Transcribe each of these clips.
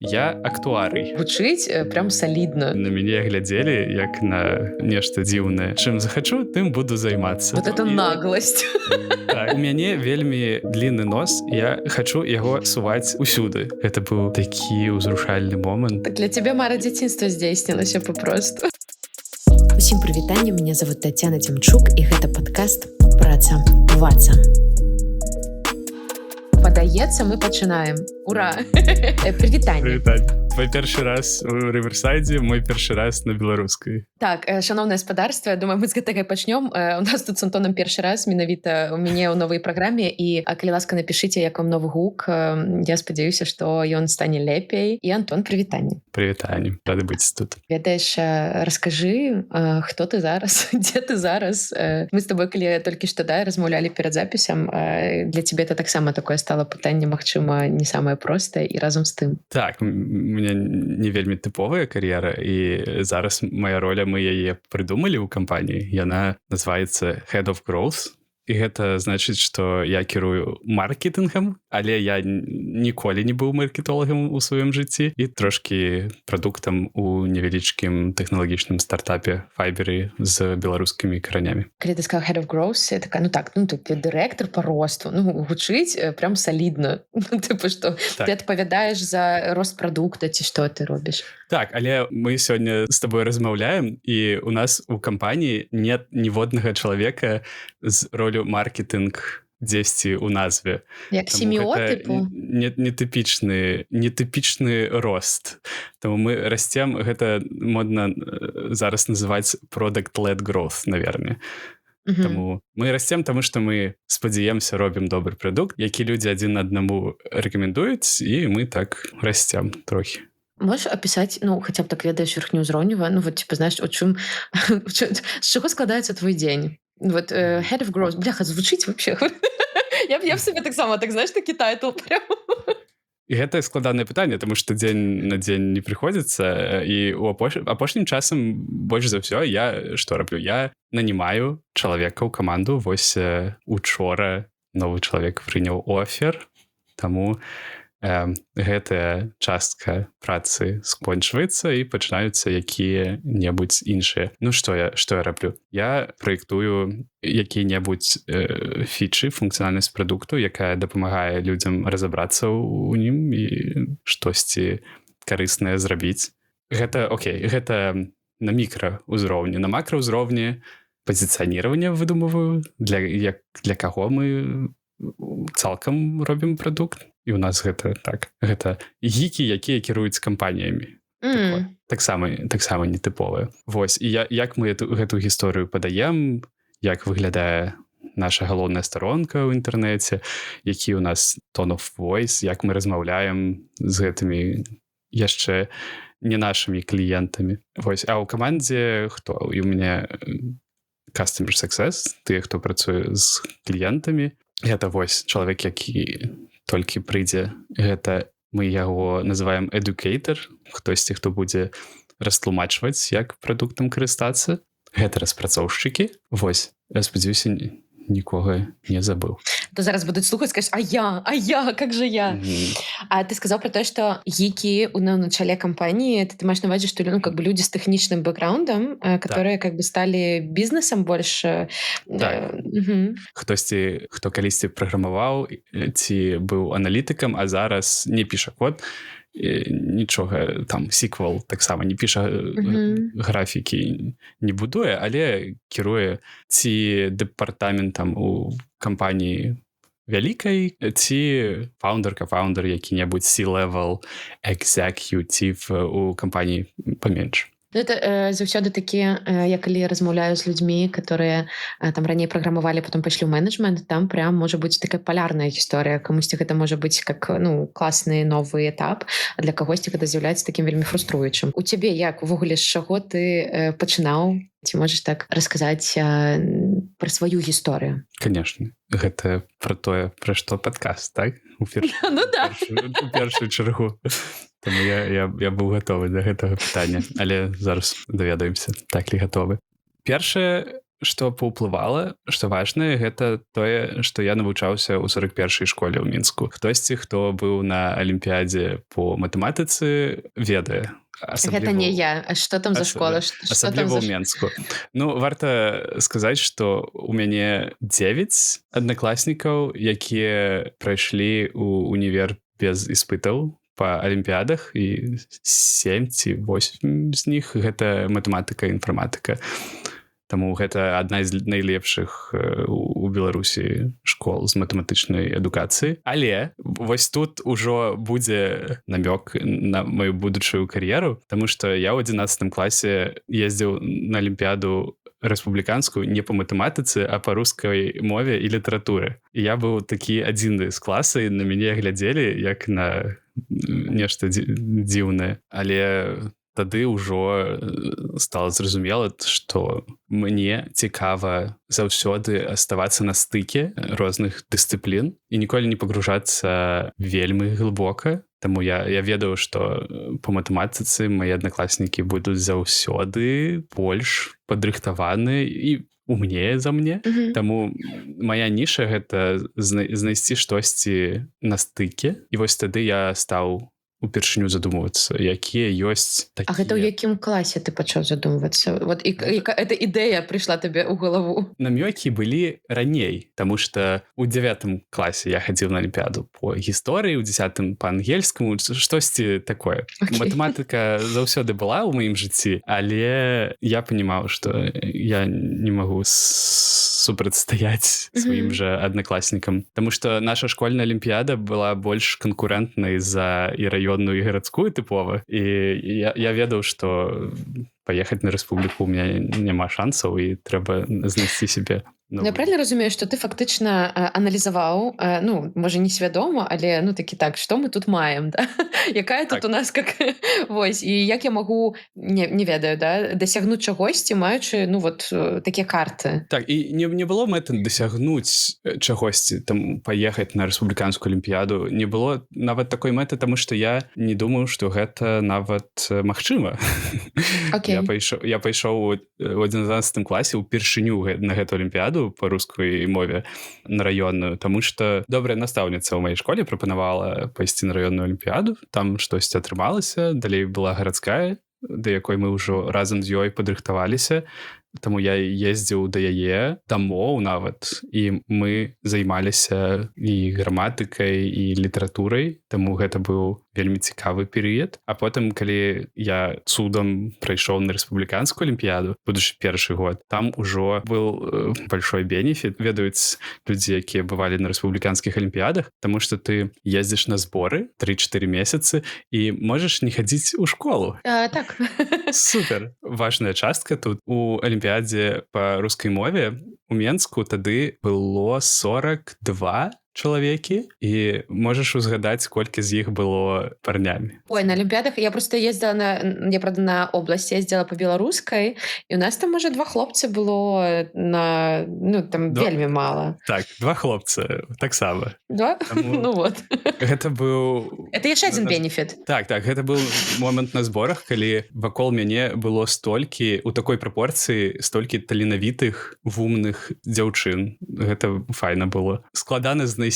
Я актуарый. Гучыць прям салідна. На мяне глядзелі як на нешта дзіўнае. Чым захачу, тым буду займацца. Вот это нагласць. Так, у мяне вельмі длінны нос, я хачу яго суваць усюды. Гэта быў такі ўзрушальны момант. Так для цябе мара дзяцінства здзейснілася папросту. Усім прывітанне, мяне зовут Татьяна Тимчук, і гэта падкаст «Праца Ваца». Падаецца, мы пачынаем. Ура! Прывітанне. Твой першы раз у Рыверсайдзе, мой першы раз на беларускай. Так, шановнае спадарства, думаю, мы з гэтага пачнём. У нас тут з Антонам першы раз, менавіта у мяне ў новай праграме, і калі ласка, напішыце, як вам новы гук. Я спадзяюся, што ён стане лепей. І Антон, прывітанне. Прывітанне, рады быць тут. Ведаеш, раскажы, хто ты зараз, дзе ты зараз? Мы з тобой, калі толькі што размаўлялі перад запісам, для цябе это таксама такое стало пытанне, магчыма, не самае простае і разам з тым. Так, у меня не вельмі тыповая кар'ера, і зараз моя роля, мы яе прыдумалі ў кампаніі. Яна называецца Head of Growth. І гэта значыць, што я кірую маркетынгам, але я ніколі не быў маркетолагам у сваім жыцці і трошкі прадуктам у невялічкім тэхналагічным стартапе Fiverr з беларускімі каранямі. Калі ты сказал Head of Growth, я такая, тут ты дырэктар па росту, гучыць прям салідна. Тыпу, што ты адпавядаеш за рост прадукта, ці што ты робіш? Так, але мы сёння з табой размаўляем, і у нас у кампаніі нет ніводнага чалавека з ролю маркетинг дзесьці ў назве. Як семіо, тыпу? Нетыпічны рост. Таму мы расцем, гэта модна зараз называць product-led growth, наверное. Таму мы расцем, таму што мы спадзяемся, робім добры прадукт, які людзі адзін аднаму рэкамендуюць, і мы так расцем трохі. Можешь описать, хотя бы так ведаешь верхнеўзроўнева, знаешь, с чего складаецца твой дзень? Head of Growth, бляха, звучыць вообще. Я б себе таксама, знаешь, такі тайтл прям. І гэта складанае пытанне, таму што дзень на дзень не прыходзіцца, і апошнім часам больш за ўсё я што раблю? Я нанімаю чалавека ў каманду. Вось учора новы чалавек прыняў офер, таму гэтая частка працы скончваецца і пачынаюцца якія-небудзь іншыя. Што я раблю? Я праектую якія-небудзь фічы, функцыянальнасць прадукту, якая дапамагае людзям разабрацца ў ім і штосьці карыснае зрабіць. Гэта на мікраўзроўні. На макраўзроўні пазіцыяніраванне выдумываю, для каго мы цалкам робім прадукт. І у нас гэта гікі, якія кіруюць кампаніямі. Таксама нетыповае. Вось, і як мы гэту гісторыю падаем, як выглядае наша галоўная старонка ў інтэрнэце, які у нас tone of voice, як мы размаўляем з гэтымі яшчэ не нашымі кліентамі. Вось, а ў камандзе хто? І у мяне customer success, тыя, хто працуе з кліентамі. Гэта вось чалавек, які толькі прыйдзе, гэта мы яго называем educator, хтосьці, хто будзе растлумачваць, як прадуктам карыстацца. Гэта распрацоўшчыкі. Вось, я спадзяюся, нікога не забыў. То зараз будуць слухаць, скажаш, а я, как же я? А ты сказаў про тое, што гікі на начале кампаніі, ты маеш на ўвазе, што люди з тэхнічным бэкграундам, которые сталі бізнесам больш. Хтосьці, хто калісьці праграмаваў, ці быў аналітыкам, а зараз не піша код, нічога, там, сіквел таксама не піша, графікі не будуе, але кіруе ці дэпартаментам у кампаніі вялікай, ці фаундер, які-небудзь C-level executive у кампаніі паменш. Это заўсёды такі, я калі размаўляю з людзьмі, которые там раней праграмавалі, потом пайшлі ў менеджмент, там прям можа быць такая полярная гісторыя. Камусьці гэта можа быць как класны новы этап, а для кагосьці гэта з'яўляецца такім вельмі фруструючым. У цябе як увогуле з чаго ты пачынаў? Ці можаш так расказаць пра сваю гісторыю? Конечно. Гэта пра тое, пра што падкаст, так? У першую чаргу. Таму я быў гатовы да гэтага пытання, але зараз даведаемся, так ли гатовы. Першае, што паўплывала, што важнае, гэта тое, што я навучаўся ў 41-й школе ў Мінску. Хтосьці, хто быў на алімпіядзе по матэматыцы, ведае. Гэта не я. А што там за школа? Асабліва ў Менску. Ну, варта сказаць, што у мяне 9 аднакласнікаў, якія прайшлі ў універ без іспытаў па алімпіядах, і 7 ці 8 з них гэта матэматыка і інфарматыка. Таму гэта адна з найлепшых у Беларусі школ з матэматычнай адукацыі. Але вось тут ужо будзе намёк на маю будучую кар'еру, таму што я ў 11 класе ездзіў на алімпіяду рэспубліканскую не па матэматыцы, а па рускай мове і літаратуры. І я быў такі адзіны з класа, і на мяне глядзелі як на нешта дзіўнае. Але тады ўжо стала зразумела, што мне цікава заўсёды аставацца на стыке розных дысцыплін і ніколі не пагружацца вельмі глыбока. Таму я ведаў, што па матэматыцы мае аднакласнікі будуць заўсёды больш падрыхтаваны і умнее за мне. Таму мая ніша — гэта знайсці штосьці на стыке. І вось тады я стаў упершыню задумвацца, якія ёсць такія... А гэта ў якім класе ты пачаў задумвацца? Вот эта ідэя прыйшла табе ў галаву? Намёкі былі раней, таму што ў 9 класе я хадзіў на алімпіяду по гісторыі, у 10 па ангельскаму, штосьці такое. Матэматыка заўсёды была ў маім жыцці, але я панімаў, што я не магу супрацьстаяць сваім жа аднакласнікам. Таму што наша школьная алімпіяда была больш канкурэнтнай за і раённую, і гарадскую тыпова. І я ведаў, што паехаць на рэспубліку у мяне няма шансаў, і трэба знайсці сябе. Я правильно разумею, што ты фактычна аналізаваў, ну, можа, не свядома, але, ну, такі так, што мы тут маем, да? Якая тут у нас, как... Вось, і як я магу, не ведаю, да, дасягнуць чагосьці, маючы, ну, вот, такія карты. Так, і не было мэты дасягнуць чагосьці, там, паехаць на рэспубліканскую алімпіяду. Не было нават такой мэты, таму што я не думаў, што гэта нават магчыма. Окей. Я пайшоў у 11 класе ўпершыню на гэту алімпіяду по рускай мове на раённую, таму што добрая настаўніца ў маёй школе прапанавала пайсці на раённую алімпіяду, там штосьці атрымалася, далей была гарадская, да якой мы ўжо разам з ёй падрыхтаваліся, таму я ездзіў да яе дамоў нават, і мы займаліся і граматыкай, і літаратурай, таму гэта быў вельмі цікавы перыяд. А потым, калі я цудам прайшоў на рэспубліканскую алімпіяду, будучы першы год, там ужо быў большой бенефіт. Ведаюць людзі, якія бывалі на рэспубліканскіх алімпіядах, таму што ты ездзіш на зборы 3-4 месяцы і можаш не хадзіць у школу. Так. Супер. Важная частка тут. У алімпіядзе па рускай мове у Менску тады было 42 чалавекі, і можаш узгадаць, колькі з іх было парнямі. Ой, на алімпіядах я просто ездила на область, ездила по беларускай, і у нас там уже 2 хлопцы было на... Ну, там вельмі мала. Так, 2 хлопцы, таксама. 2? Таму... Ну вот. Гэта быў... Это яшчэ адзін бенефіт. Так, гэта быў момант на зборах, калі вакол мяне было столькі, у такой прапорцыі, столькі таленавітых, вумных дзяўчын. Гэта файна было. Складана знайсці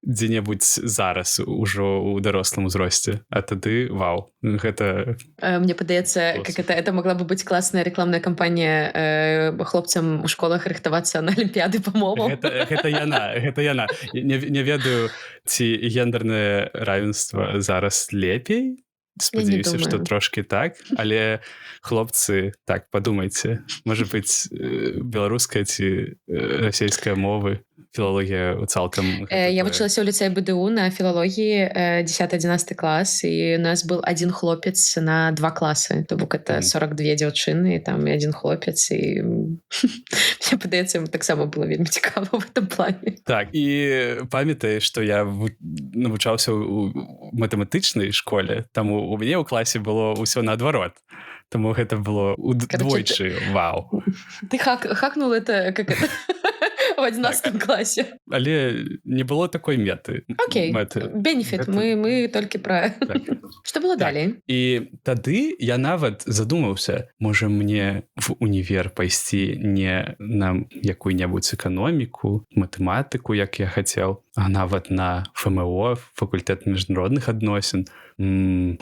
дзе-небудзь зараз ужо ў дарослым узросце. А тады, вау, гэта... Мне падаецца, как это могла бы быць класная рекламная кампанія хлопцам у школах рыхтавацца на алімпіяды па мовам. Гэта яна. Не ведаю, ці гендернае равенства зараз лепей. Спадзяюся, што трошкі так, але хлопцы, так, падумайце, можа быць, беларуская ці расейская мовы, філалогія цалкам... Я вучылася ў ліцэі БДУ на філалогіі 10-11 клас, і у нас был один хлопец на 2 класы, то бок это 42 дзяўчыны, там і один хлопец, і мне падаецца, таксама было вельмі цікава в этом плане. Так, і памятай, што я навучаўся ў матэматычнай школе, таму у мяне ў класе было ўсё наадварот. Таму гэта было удвойчы вау. Ты хакнул это, как это... у 11 класе. Але не было такой мэты. Окей, бенефіт, мы толькі пра... Што было далей? І тады я нават задумаўся, можа мне в універ пайсці не на якую-небудзь эканоміку, матэматыку, як я хацеў, а нават на ФМО, факультэт міжнародных адносін.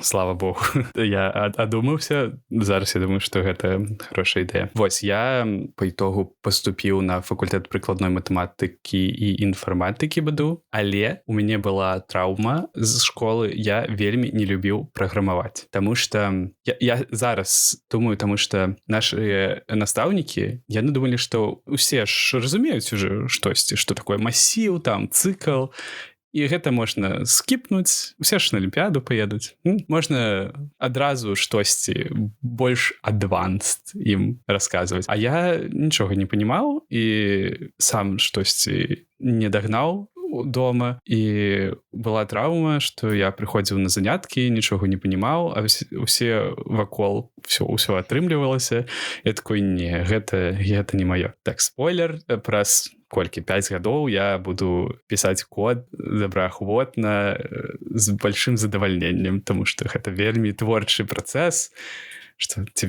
Слава Богу. Я адумаўся. Зараз я думаю, што гэта хорошая ідэя. Вось, я па ітогу паступіў на факультэт прыкладной матэматыкі і інфарматыкі БДУ, але у мяне была траўма з школы. Я вельмі не любіў праграмаваць. Таму што я зараз думаю, таму што нашы настаўнікі, яны думалі, што усе ж разумеюць уже штосьці, што такое масіў, там, цыкл, і гэта можна скіпнуць, усе ж на Алімпіяду паедуць. Можна адразу штосьці больш адванст ім расказваць. А я нічога не панімаў і сам штосьці не дагнаў дома, і была траўма, што я прыходзіў на заняткі, нічога не панімаў, а усе вакол ўсё атрымлівалася. Я такой, не, гэта не маё. Так, спойлер, праз колькі, 5 гадоў я буду пісаць код добраахвотна, з большим задавальненнем, таму што гэта вельмі творчы працэс, што ты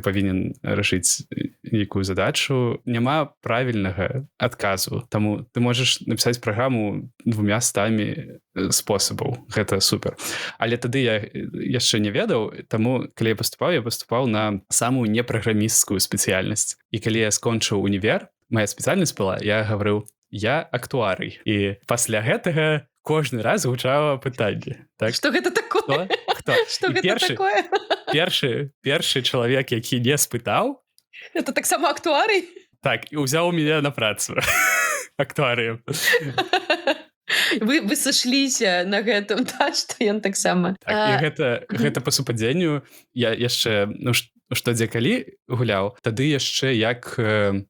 павінен рашыць нейкую задачу. Няма правільнага адказу, таму ты можаш напісаць праграму 200 спосабаў. Гэта супер. Але тады я яшчэ не ведаў, таму, калі я паступаў на самую непраграмісцкую спецыяльнасць. І калі я скончыў універ, моя спецыяльнасць была, я гаварыў, я актуарый. І пасля гэтага кожны раз гучала пытанне. Так? Што гэта такое? Хто? Што гэта такое? Першы чалавек, які не спытаў... Это таксама актуарый? Так, і ўзяў мяне на працу. Актуарыем. Вы сышліся на гэтым, так, што ён таксама... Так, і гэта па супадзенню я яшчэ... Што-дзе калі гуляў, тады яшчэ як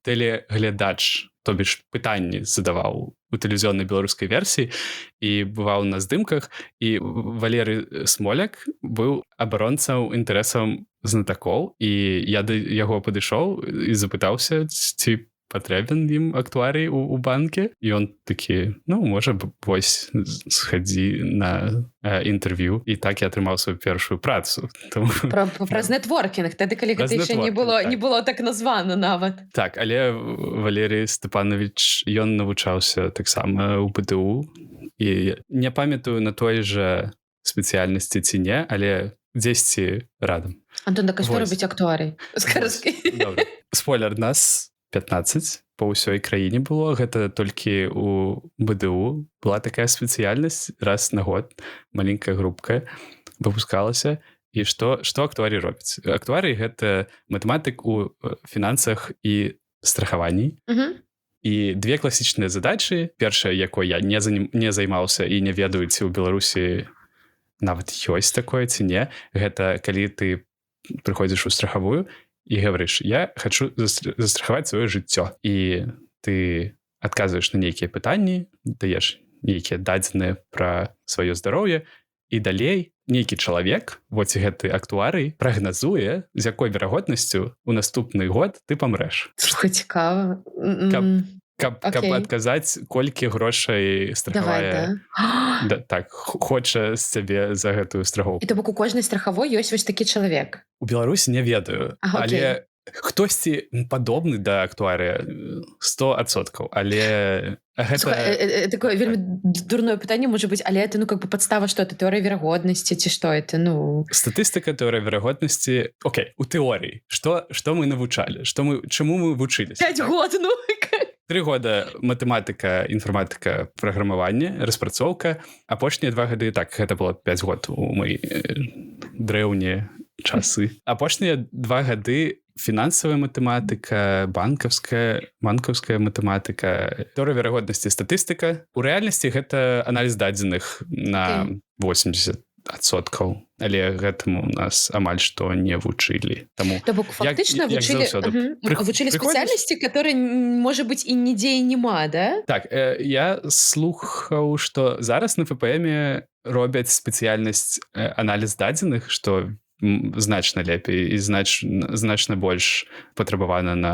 тэлеглядач, то бишь пытанні задаваў у тэлевізіоннай беларускай версіі і бываў на здымках, і Валерый Смоляк быў абаронцам інтарэсам знатакоў, і я да яго падышоў і запытаўся, ці патрэбен ім актуарый у банке, і ён такі, можа, вось схадзі на інтэрв'ю, і так я атрымаў сваю першую працу. Праз нетворкінг, тады калі гэта яшчэ не было так названа нават. Так, але Валерый Степанович, ён навучаўся таксама ў БДУ, і не памятаю на той жа спецыяльнасці ці не, але дзесьці радам. Антон, так а што робіць актуарый? Спойлер, нас 15 па ўсёй краіне было, гэта толькі у БДУ была такая спецыяльнасць, раз на год маленькая групка выпускалася. І што актуарый робіць? Актуарый — гэта матэматык у фінансах і страхаванні. І две класічныя задачы. Першая, якой я не займаўся і не ведаю, ці ў Беларусі нават ёсць такое, ці не, гэта калі ты прыходзіш у страхавую і гаварыш, я хачу застрахаваць сваё жыццё. І ты адказваеш на нейкія пытанні, даеш нейкія дадзеныя пра сваё здароўе, і далей нейкі чалавек, вось гэты актуарый, прагназуе, з якой верагоднасцю у наступны год ты памрэш. Слухай, цікава. Каб адказаць, колькі грошай страхавая хоча з цябе за гэтую страхоўку. І то бок у кожнай страхавой ёсць вось такі чалавек? У Беларусі не ведаю, але хтосьці падобны да актуарыя 100%, але гэта... Такое вельмі дурное пытанне можа быць, але это, падстава, што это тэорыя верагоднасці, ці што это, Статыстыка, тэорыя верагоднасці... Окей, у тэорыі. Што мы навучалі? Чаму мы вучыліся? 5 год, 3 года матэматыка, інфарматыка, праграмаванне, распрацоўка. Апошнія 2 гады, так, гэта было 5 год у мои дрэўнія часы. Апошнія 2 гады фінансавая матэматыка, банкаўская матэматыка, тэорыя верагоднасці, статыстыка. У рэальнасці гэта аналіз дадзеных на 80%. Але гэтаму нас амаль што не вучылі. То бок фактычна вучылі спецыяльнасці, которые, можа быць, і нідзе і нема, да? Так, я слухаў, што зараз на ФПМе робяць спецыяльнасць аналіз дадзеных, што значна лепей і значна больш патрабавана на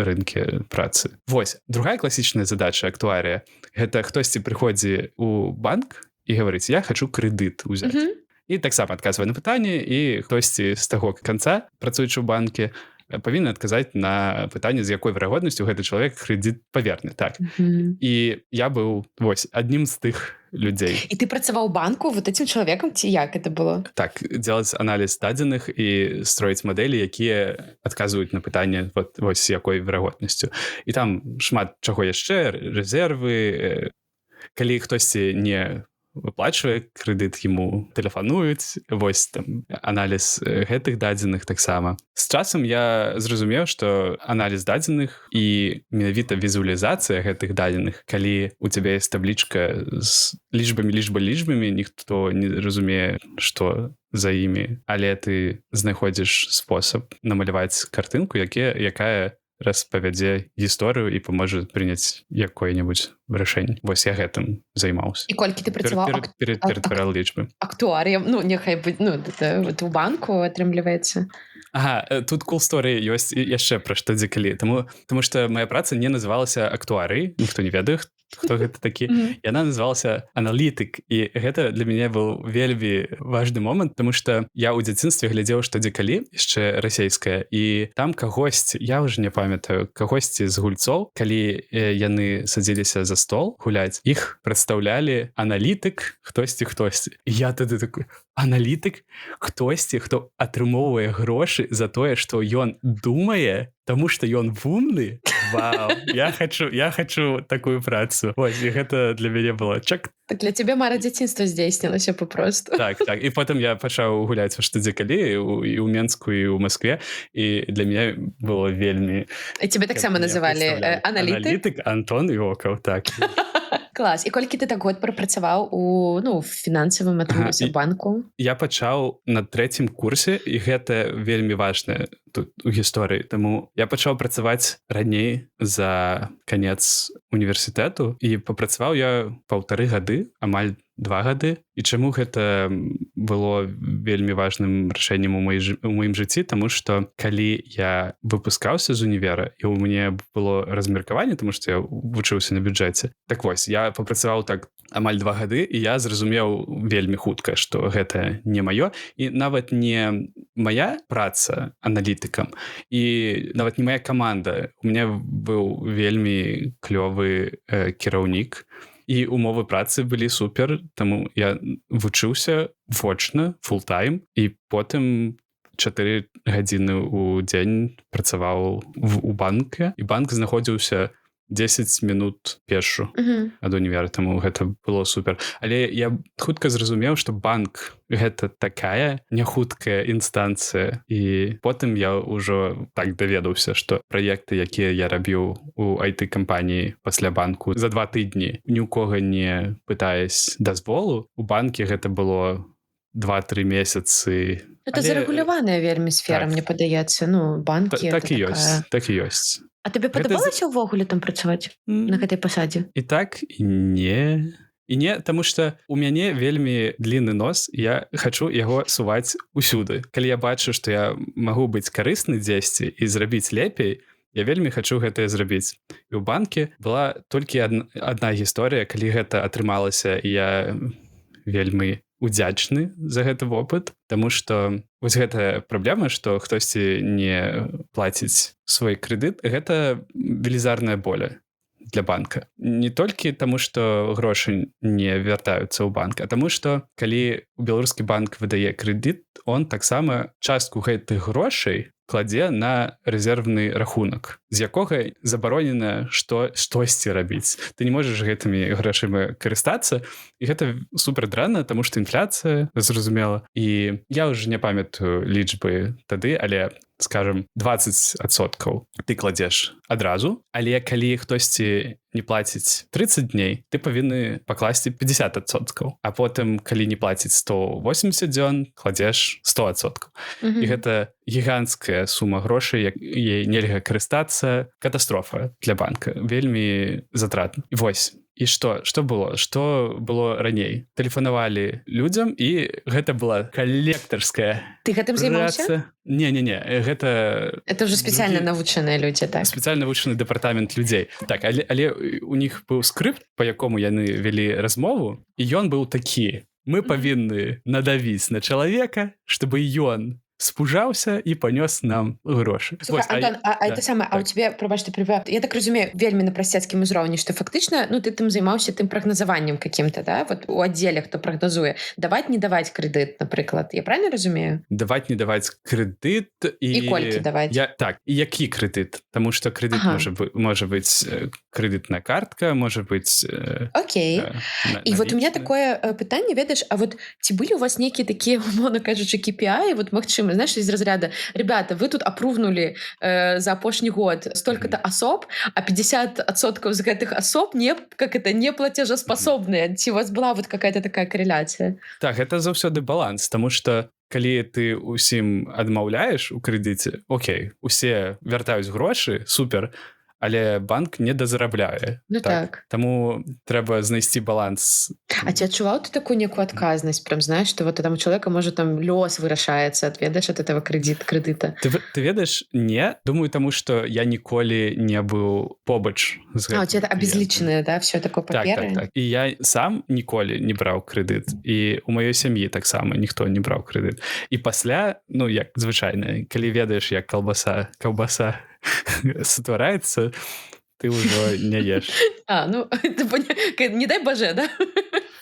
рынке працы. Вось, другая класічная задача актуарія — гэта хтосьці прыходзі ў банк і гаворыць: я хочу крэдыт узяць. І таксама адказвае на пытанне, і хтосьці з таго канца, працуючы ў банке, павінен адказаць на пытанне, з якой верагоднасцю гэты чалавек крэдыт паверне. Так. І я быў аднім з тых людзей. І ты працаваў у банку вот этим чалавекам, ці як это было? Так, делать аналіз дадзеных і строіць мадэлі, якія адказваюць на пытанне вось з якой верагоднасцю. І там шмат чаго яшчэ, рэзервы, калі хтосьці не выплачвае крэдыт, яму тэлефануюць, вось там аналіз гэтых дадзеных таксама. З часам я зразумеў, што аналіз дадзеных і менавіта візуалізацыя гэтых дадзеных, калі у цябе ёсць таблічка з лічбамі, ніхто не разумее, што за імі, але ты знаходзіш спосаб намаляваць картынку, якая распавядзе гісторыю і паможа прыняць якое-небудзь рашэнне. Вось я гэтым займаўся. І колькі ты працаваў ператвараў лічбы. Актуарыем, няхай будзе, у банку атрымліваецца. Ага, тут cool story ёсць яшчэ пра што дзе-калі. Таму што моя праца не называлася актуарый, ніхто не ведае, хто гэта такі. Яна называлася аналітык, і гэта для мяне быў вельмі важны момант, таму што я ў дзяцінстве глядзеў што дзе-калі, яшчэ расейская, і там кагосьці, я ўжо не памятаю, кагосьці з гульцоў, калі яны садзіліся за стол гуляць, іх прадстаўлялі аналітык, хтосьці. І я тады такой: аналітык? Хтосьці, хто атрымоўвае грошы за тое, што ён думае, таму што ён вумны? Вау, я хочу такую працу. Вось, і гэта для мяне было чак. Так для цябе мара дзяцінства здзейснілася папросту. Так, і потым я пачаў гуляць што дзе-калі і ў Менску, і ў Маскве, і для мяне было вельмі... І цябе таксама называлі аналітык? Аналітык Антон Іокаў, так. Клас. І колькі ты так год прапрацаваў у фінансавым атрымаўся банку? Я пачаў на 3-м курсе, і гэта вельмі важна тут у гісторыі. Таму я пачаў працаваць раней за канец універсітэту, і папрацаваў я 1,5 гады, амаль 2 гады. І чаму гэта было вельмі важным рашэннем у маім жыцці? Таму што калі я выпускаўся з універа, і ў мяне было размеркаванне, таму што я вучыўся на бюджэце, так вось, я папрацаваў так амаль 2 гады, і я зразумеў вельмі хутка, што гэта не маё, і нават не мая праца аналітыкам, і нават не мая каманда. У мяне быў вельмі клёвы кіраўнік, і умовы працы былі супер, таму я вучыўся вочна, фултайм, і потым 4 гадзіны ў дзень працаваў у банке, і банк знаходзіўся 10 мінут пешу ад універа, таму гэта было супер. Але я хутка зразумеў, што банк — гэта такая няхуткая інстанцыя, і потым я ўжо так даведаўся, што праекты, якія я рабіў у IT-кампаніі пасля банку за 2 тыдні, ні ў кога не пытаясь дазволу, у банке гэта было 2-3 месяцы. Это зарэгуляваная вельмі сфера, мне падаецца. Банкі... Так і ёсць. А табе падабалася ўвогуле там працаваць на гэтай пасадзе? І так, і не. І не, таму што у мяне вельмі длінны нос, і я хачу яго суваць усюды. Калі я бачу, што я магу быць карысны дзесьці і зрабіць лепей, я вельмі хачу гэтае зрабіць. І ў банке была толькі адна гісторыя, калі гэта атрымалася, і я вельмі удзячны за гэты вопыт, таму што вось гэтая праблема, што хтосьці не плаціць свой крэдыт, гэта велізарная боля для банка. Не толькі таму, што грошы не вяртаюцца ў банк, а таму што калі беларускі банк выдае крэдыт, он таксама частку гэтых грошай кладзе на рэзервны рахунак, з якога забаронена штосьці рабіць. Ты не можаш гэтымі грашыма карыстацца, і гэта супер дрэнна, таму што інфляцыя, зразумела. І я ўжо не памятаю лічбы тады, але, скажам, 20% ты кладзеш адразу, але калі хтосьці не плаціць 30 дней, ты павінны пакласці 50%, а потым, калі не плаціць 180 дзён, кладзеш 100%. І гэта гіганцкая сума грошай, ей нельга карыстацца, катастрофа для банка, вельмі затратна. І вось, І што было раней? Тэлефанавалі людзям, і гэта была калектарская Ты гэтым займаўся? Не, гэта Это ўжо спецыяльна навучаныя людзі, так? Спецыяльна навучаны дэпартамент людзей. Так, але у них быў скрыпт, па якому яны вялі размову, і ён быў такі: мы павінны надавіць на чалавека, чтобы ён спужаўся і панёс нам грошы. Слухай, Антон, это самае, у тебе, прабач, ты прывяў, я так разумею, вельмі на прасцяцкім узроўні, што фактычна, ты тым займаўся тым прагназаваннем каким-то, да? Вот у аддзеле, хто прагназуе. Даваць, не даваць крэдыт, напрыклад. Я правильно разумею? Даваць, не даваць крэдыт і колькі даваць? Так, і які крэдыт? Таму што крэдыт можа быць крэдытная картка, можа быць... Окей. І вот у меня такое пытанне, ведаеш, а вот ці былі у вас нейкія такія, умоўна кажучы, KPI, вот магчыма, знаешь, из разряда: ребята, вы тут апрувнули за апошні год столько-то особ, а 50% з гэтых особ не платежеспособныя. Ці у вас была вот какая-то такая корреляция? Так, это заўсёды баланс, тому что калі ты усім адмаўляеш у крэдыце, окей, усе вяртаюць грошы, супер, але банк не дазарабляе. Так. Таму трэба знайсці баланс. А ці адчуваў ты такую некую адказнасць? Прям знаешь, што вот там у чалавека можа там лёс вырашаецца, ведаеш, ад этого крэдыта? Ты ведаеш, не. Думаю, таму што я ніколі не быў побач з гэтым. У тебя это абезлічанае, да, всё такое паперы? Так. І я сам ніколі не браў крэдыт. І у маёй сям'і таксама ніхто не браў крэдыт. І пасля, як звычайна, калі ведаеш, як каўбаса сатвараецца, ты ўжо не еш. Не дай боже, да?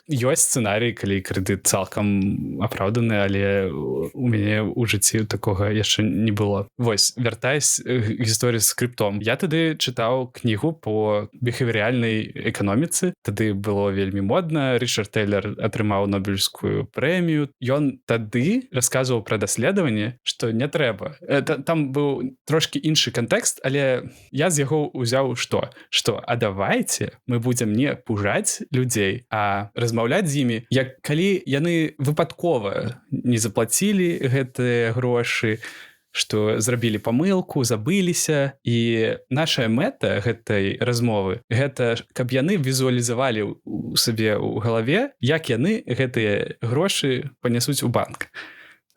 Ёсць сцэнарый, калі крэдыт цалкам апраўданы, але у мяне ў жыцці такога яшчэ не было. Вось, вяртаясь к гісторыі з скрыптом. Я тады чытаў кнігу по біхевіарыяльнай эканоміцы. Тады было вельмі модна. Річард Тейлер атрымаў Нобелевскую прэмію. Ён тады расказваў пра даследаванне, што не трэба. Там быў трошкі іншы кантэкст, але я з яго ўзяў што? Што, давайце мы будзем не пужаць людзей, а размаўляць з імі, як калі яны выпадкова не заплацілі гэтыя грошы, што зрабілі памылку, забыліся. І нашая мэта гэтай размовы — гэта каб яны візуалізавалі ў сабе ў галаве, як яны гэтыя грошы панясуць у банк.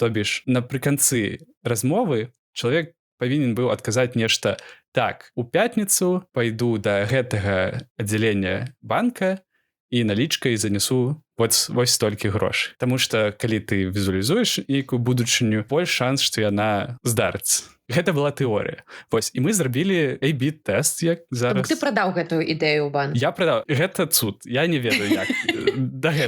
То бишь, напрыканцы размовы чалавек павінен быў адказаць нешта: так, у пятніцу пайду да гэтага аддзялення банка і налічкай занясу вось столькі грошай. Таму што калі ты візуалізуеш нейкую будучыню, больш шанс, што яна здарыцца. Гэта была тэорыя. Вось, і мы зрабілі A/B-тэст, як зараз. Ты прадаў гэтую ідэю ў банк? Я прадаў. Гэта цуд. Я не ведаю, як.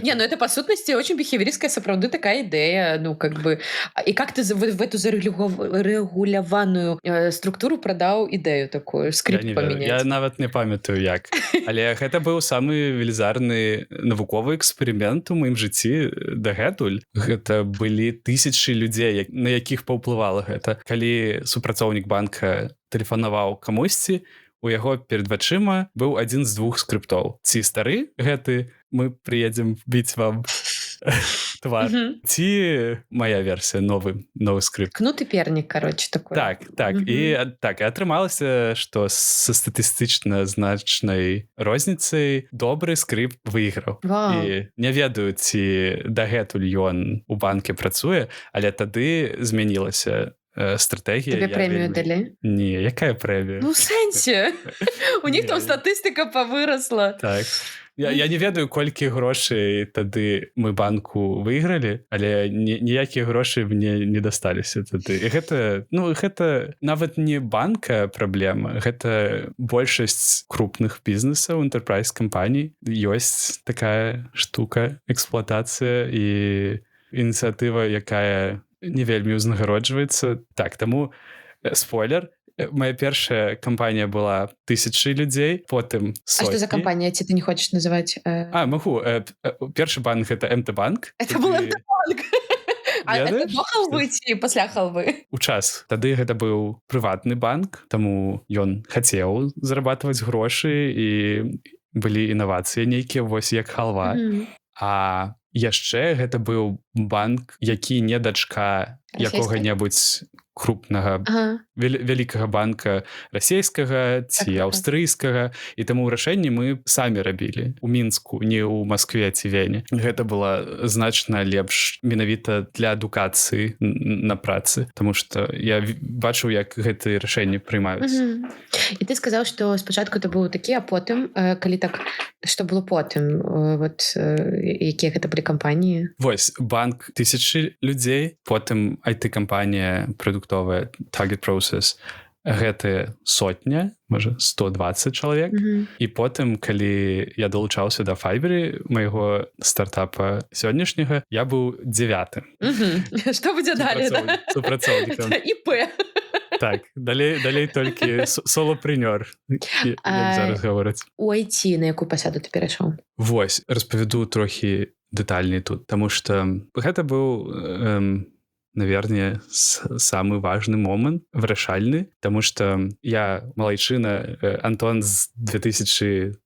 Не, это по сутности очень бихевиористская, сапраўды такая идея, И как ты в эту зарегуляваную структуру продал идею такую, скрипт поменять? Я нават не памятаю як. Але гэта быў самы велізарны навуковы эксперымент у маім жыцці дагэтуль. Гэта былі тысячы людзей, на якіх паўплывала гэта. Калі супрацоўнік банка тэлефанаваў камусьці, у яго перад вачыма быў адзін з двух скрыптоў. Ці стары гэты: мы прыедзем біць вам твар. Ці моя версія, новы скрипт. Кнут і пернік, короче, такой. Так. І атрымалася, што са статыстычна значнай розніцай добры скрипт выйграў. І не ведаю, ці дагэтуль ён у банке працуе, але тады змянілася стратегія. Тебе прэмію далі? Не, якая прэмія? Ну, в сэнсе. У них там статыстыка павырасла. Так. Я не ведаю, колькі грошай тады мы банку выйгралі, але ніякія грошы мне не дасталіся тады. І гэта нават не банка праблема, гэта большасць крупных бізнесаў, энтэрпрайз-кампаній. Ёсць такая штука, эксплуатацыя і ініцыятыва, якая не вельмі ўзнагароджваецца. Так, таму спойлер. Моя першая кампанія была 1000 людзей, потым сотні. А што за кампанія, ці ты не хочаш называць? Магу. Першы банк — гэта МТ-банк. Это был МТ-банк? А это до халвы ці пасля халвы? У час. Тады гэта быў прыватны банк, таму ён хацеў зарабатваць грошы, і былі інавацыі нейкія, вось як халва. А яшчэ гэта быў банк, які не дачка якога-небудзь крупнага вялікага банка расійскага ці аўстрыйскага, і таму рашэнні мы самі рабілі у Мінску, не ў Маскве ці Вене. Гэта была значна лепш менавіта для адукацыі на працы, таму што я бачыў, як гэтыя рашэнні прымаюцца. І ты сказаў, што спачатку это быў такі, а потым, калі так, што было потым, якія гэта былі кампаніі? Вось, банк 1000 людзей, потым IT-кампанія прадуктовая Target Process, гэта сотня, можа, 120 чалавек. І потым, калі я далучаўся да Fiverr, майго стартапа сённяшняга, я быў 9-м. Што будзе далей? Супрацоўнікам. ІП. Так, далей толькі солапрэнёр, як зараз гавораць. У IT на якую пасаду ты перайшоў? Вось, распавяду трохі дэтальней тут, таму што гэта быў, наверное, самы важны момант, вырашальны, таму што я малайчына, Антон з 2013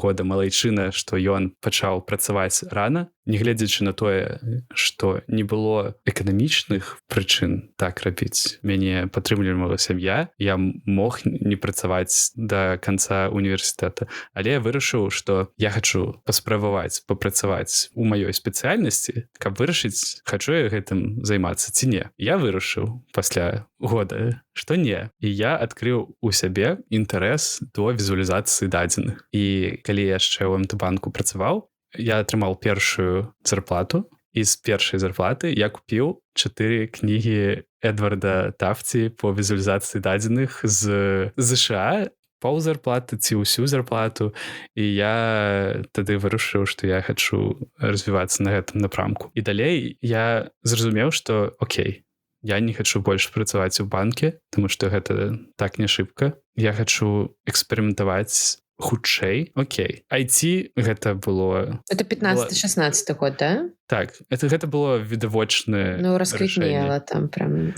года малайчына, што ён пачаў працаваць рана, нягледзячы на тое, што не было эканамічных прычын так рабіць. Мяне падтрымлівала сям'я, я мог не працаваць да канца універсітэта, але я вырашыў, што я хачу паспрабаваць, папрацаваць у маёй спецыяльнасці, каб вырашыць, хачу я гэтым займацца ці не. Я вырашыў пасля года, што не. І я адкрыў у сябе інтарэс до візуалізацыі дадзеных. І калі я яшчэ ў МТ-банку працаваў, я атрымаў першую зарплату, і з першай зарплаты я купіў 4 кнігі Эдварда Тафці по візуалізацыі дадзеных з США, паўзарплаты ці ўсю зарплату, і я тады вырашыў, што я хачу развівацца на гэтым напрамку. І далей я зразумеў, што окей, я не хачу больш працаваць у банке, таму што гэта так не шыбка. Я хачу эксперыментаваць хутчэй. Окей. IT гэта было... Это 15-16 год, да? Так. Гэта было відавочнае рашэнне. Расквітнела там прям,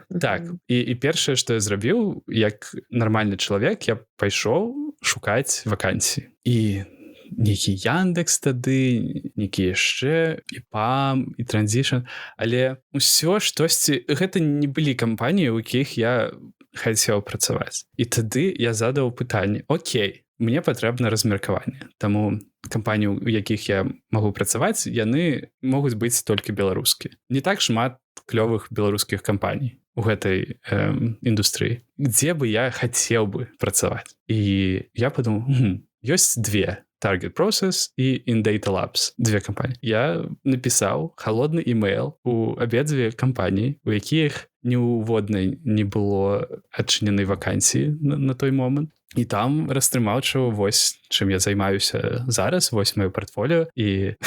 Так. І першае, што я зрабіў, як нармальны чалавек, я пайшоў шукаць вакансіі. І нейкі Яндекс тады, нейкі яшчэ, і ПАМ, і Транзішн, але ўсё штосьці... Гэта не былі кампаніі, у якіх я хацеў працаваць. І тады я задаў пытанне: окей, мне патрэбна размеркаванне. Таму кампаніі, у якіх я магу працаваць, яны могуць быць толькі беларускія. Не так шмат клёвых беларускіх кампаній у гэтай індустрыі, дзе бы я хацеў бы працаваць. І я падумаў, ёсць две: Target Process і InData Labs. Две кампаніі. Я напісаў халодны імейл у абедзве кампаніі, у якіх ні ў воднай не было адчыненай вакансіі на той момант. І там растрымаўчыў, вось чым я займаюся зараз, вось маё партфоліо, і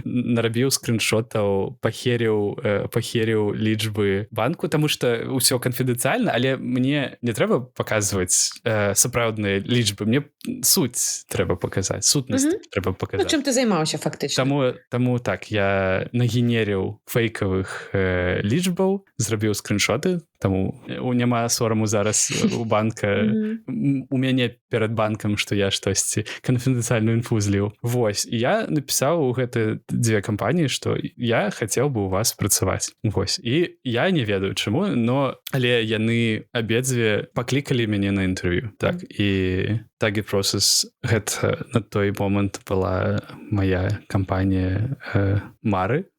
нарабіў скриншотаў, пахеріў лічбы банку, таму што ўсё канфідэнцыяльна, але мне не трэба паказваць сапраўдныя лічбы, мне суть трэба паказаць, сутнасць трэба паказаць. Чым ты займаўся фактычна? Таму так, я нагенерыў фейкавых лічбаў, зрабіў скриншоты, таму няма сораму зараз у банка, у мяне перад банкам, што я штосьці канфідэнцыяльную інфу зліў. Вось, і я напісаў у гэты дзве кампаніі, што я хацеў бы у вас працаваць. Вось, і я не ведаю чаму, але яны абедзве паклікалі мяне на інтэрв'ю. Так, і Target Process гэта на той момант была мая кампанія мары,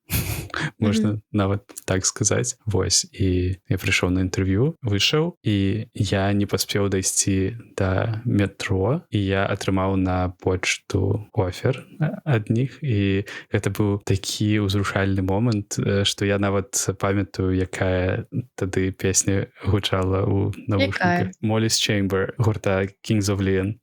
можна нават так сказаць. Вось, і я прыйшоў на інтэрв'ю, выйшаў, і я не паспеў дайсці да метро, і я атрымаў на почту офер ад них, і гэта быў такі ўзрушальны момант, што я нават памятаю, якая тады песня гучала ў навушніках. Molly's Chamber гурта Kings of Leon.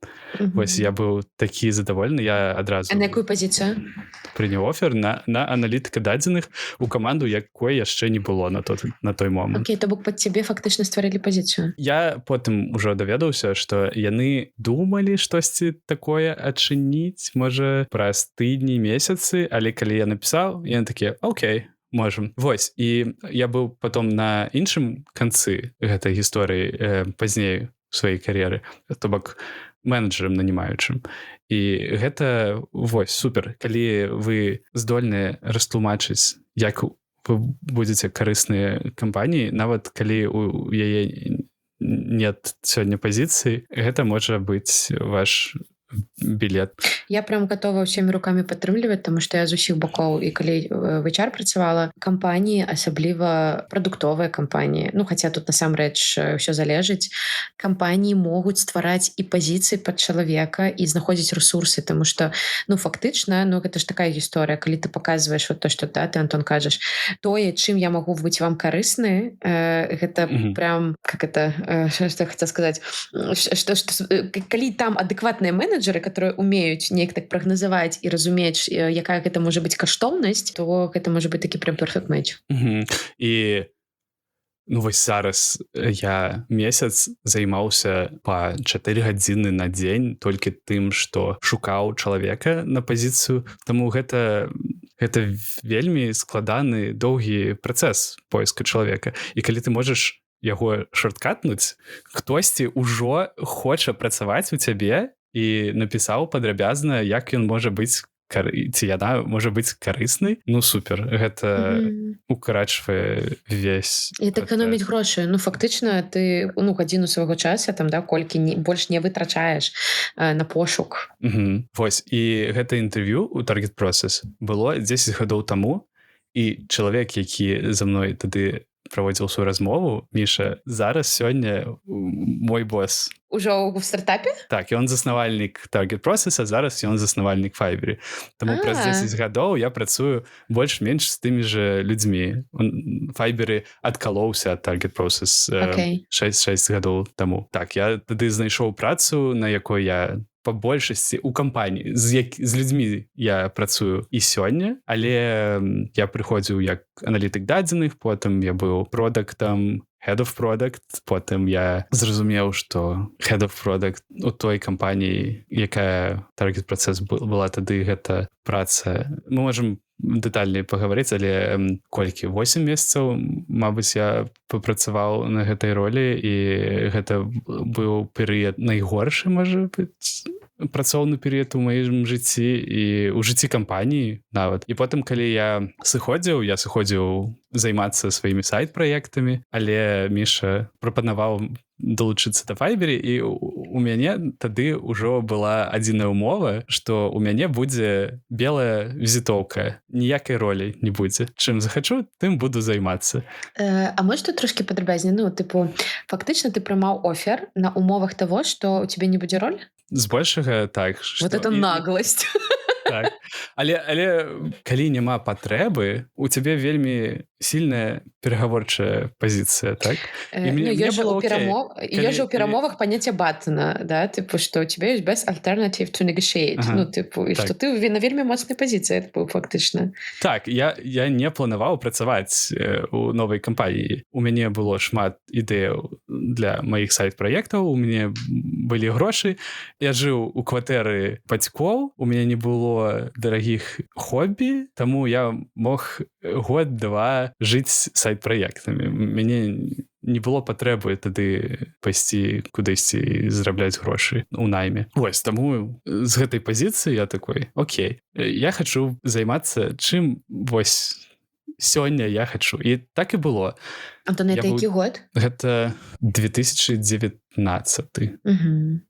Вось, я быў такі задаволены, я адразу... А на якую пазіцыю? Прыняў офер на аналітыка дадзеных у каманду, якой яшчэ не было на той момант. Окей, то бок пад цябе фактычна стварылі пазіцыю. Я потым ужо даведаўся, што яны думалі штосьці такое адчыніць, можа, праз тыдні, месяцы, але калі я напісаў, яны такія: окей, можам. Вось, і я быў потом на іншым канцы гэтай гісторыі пазней у сваёй кар'еры, то бок менеджерам нанімаючым. І гэта, вось, супер. Калі вы здольныя растлумачыць, як вы будзеце карысныя кампаніі, нават калі у яе нет сёння пазіцыі, гэта можа быць ваш білет. Я прям готова ўсімі рукамі падтрымліваць, таму што я з усіх бакоў, і калі в HR працавала, кампаніі, асабліва прадуктовыя кампаніі, ну, хаця тут насамрэч ўсё залежыць, кампаніі могуць ствараць і пазіцыі пад чалавека і знаходзіць рэсурсы, таму што, ну, фактычна, ну, гэта ж такая гісторыя, калі ты паказваеш вот то, што ты, Антон, кажаш, тое, чым я магу быць вам карысны, гэта прям, как это, што я хацела сказаць, што калі там адэкватныя менеджеры, которые умеюць неяк так прагназаваць і разумець, якая гэта можа быць каштоўнасць, то гэта можа быць такі прям перфект мэч. І ну вось зараз я месяц займаўся па 4 гадзіны на дзень толькі тым, што шукаў чалавека на пазіцыю, таму гэта вельмі складаны доўгі працэс поиска чалавека. І калі ты можаш яго шорткатнуць, хтосьці ўжо хоча працаваць у цябе і напісаў падрабязна, як ён можа быць ці яна можа быць карыснай. Ну супер, гэта укарачвае весь. І это эканоміць грошы. Ну фактычна ты гадзіну свайго часу там, да, колькі больш не вытрачаеш на пошук. Вось, і гэта інтэрв'ю у Target Process было 10 гадоў таму, і чалавек, які за мной тады праводзіў свою размову, Міша, зараз сёння мой босс. Ужо ў стартапе? Так, ён заснавальнік Target Process, а зараз ён заснавальнік Fiverr. Таму праз 10 гадоў я працую больш-менш з тымі же людзьмі. Fiverr адкалоўся ад Target Process 6 гадоў таму. Так, я тады знайшоў працу, на якой я па большасці ў кампаніі, з людзьмі я працую і сёння, але я прыходзіў як аналітык дадзеных, потым я быў продактам, Head of Product, потым я зразумеў, што Head of Product у той кампаніі, якая Target Process была тады, гэта праца. Мы можам дэтальней пагаварыць, але колькі? 8 месяцаў, мабыць, я папрацаваў на гэтай ролі, і гэта быў перыяд найгоршы, можа быць, працоўны перыяд у маім жыцці і ў жыцці кампаніі нават. І потым, калі я сыходзіў займацца сваімі сайт-праектамі, але Міша прапанаваў далучыцца да Fiverr, і у мяне тады ўжо была адзіная ўмова, што у мяне будзе белая візітоўка, ніякай ролі не будзе. Чым захачу, тым буду займацца. А можеш тут трошки падрабязней? Ну, типу, фактычна ты прымаў офер на умовах того, што у цябе не будзе роль? Збольшага так. Вот это нагласць. Так. Але калі няма патрэбы, у цябе вельмі сильная перагаворчая пазіцыя, так? Ёсць жа ў перамовах паняцце баттона, да? Типу, што у цябе ёсць best alternative to negotiate. Ну, типу, і што ты на вельмі моцнай пазіцыі, фактычна. Так, я не планаваў працаваць у новай кампаніі. У мяне было шмат ідэяў для маіх сайт-праектаў, у мяне былі грошы. Я жыў у кватэры бацькоў, у мяне не было дарагіх хобі, таму я мог год-два жыць сайт-праектамі. Мяне не было патрэбы тады пайсці кудысьці і зарабляць грошы у найме. Вось, таму з гэтай пазіцыі я такой, окей, я хачу займацца чым вось сёння я хачу. І так і было. Антон, это які год? Гэта 2019